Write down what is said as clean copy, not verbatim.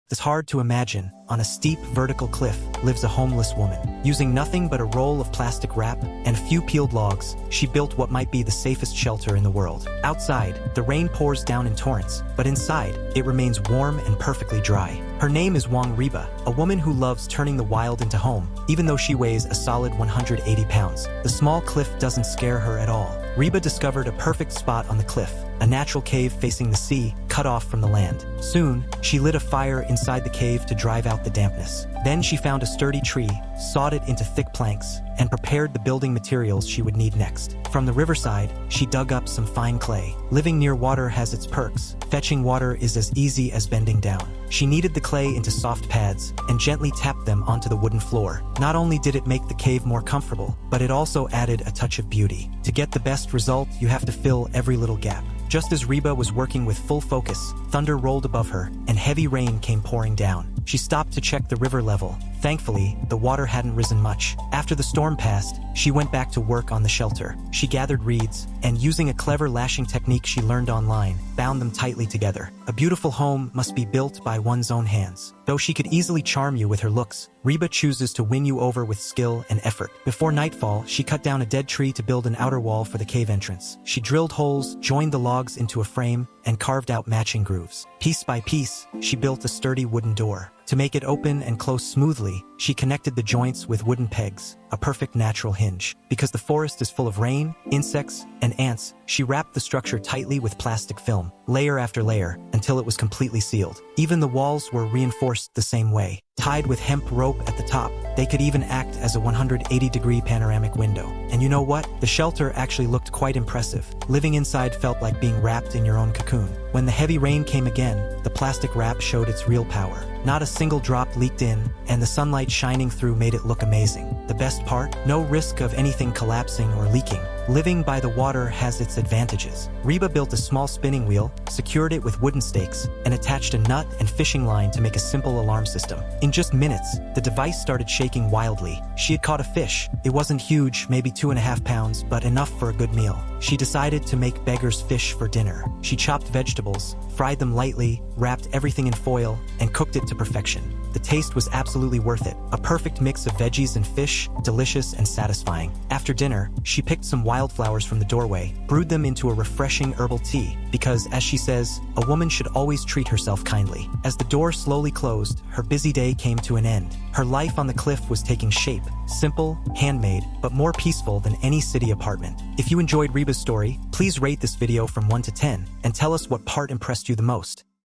It's hard to imagine. On a steep, vertical cliff lives a homeless woman. Using nothing but a roll of plastic wrap and a few peeled logs, she built what might be the safest shelter in the world. Outside, the rain pours down in torrents, but inside, it remains warm and perfectly dry. Her name is Wang Reba, a woman who loves turning the wild into home, even though she weighs a solid 180 pounds. The small cliff doesn't scare her at all. Reba discovered a perfect spot on the cliff, a natural cave facing the sea, cut off from the land. Soon, she lit a fire inside the cave to drive out the dampness. Then she found a sturdy tree, sawed it into thick planks, and prepared the building materials she would need next. From the riverside, she dug up some fine clay. Living near water has its perks. Fetching water is as easy as bending down. She kneaded the clay into soft pads and gently tapped them onto the wooden floor. Not only did it make the cave more comfortable, but it also added a touch of beauty. To get the best result, you have to fill every little gap. Just as Reba was working with full focus, thunder rolled above her, and heavy rain came pouring down. She stopped to check the river level. Thankfully, the water hadn't risen much. After the storm passed, she went back to work on the shelter. She gathered reeds, and using a clever lashing technique she learned online, bound them tightly together. A beautiful home must be built by one's own hands. Though she could easily charm you with her looks, Reba chooses to win you over with skill and effort. Before nightfall, she cut down a dead tree to build an outer wall for the cave entrance. She drilled holes, joined the logs into a frame, and carved out matching grooves. Piece by piece, she built a sturdy wooden door. To make it open and close smoothly, she connected the joints with wooden pegs, a perfect natural hinge. Because the forest is full of rain, insects, and ants, she wrapped the structure tightly with plastic film, layer after layer, until it was completely sealed. Even the walls were reinforced the same way. Tied with hemp rope at the top, they could even act as a 180-degree panoramic window. And you know what? The shelter actually looked quite impressive. Living inside felt like being wrapped in your own cocoon. When the heavy rain came again, the plastic wrap showed its real power. Not a single drop leaked in, and the sunlight shining through made it look amazing. The best part? No risk of anything collapsing or leaking. Living by the water has its advantages. Reba built a small spinning wheel, secured it with wooden stakes, and attached a nut and fishing line to make a simple alarm system. In just minutes, the device started shaking wildly. She had caught a fish. It wasn't huge, maybe 2.5 pounds, but enough for a good meal. She decided to make beggar's fish for dinner. She chopped vegetables, fried them lightly, wrapped everything in foil, and cooked it to perfection. The taste was absolutely worth it. A perfect mix of veggies and fish, delicious and satisfying. After dinner, she picked some wildflowers from the doorway, brewed them into a refreshing herbal tea, because, as she says, a woman should always treat herself kindly. As the door slowly closed, her busy day came to an end. Her life on the cliff was taking shape, simple, handmade, but more peaceful than any city apartment. If you enjoyed Reba's story, please rate this video from 1 to 10, and tell us what part impressed you the most.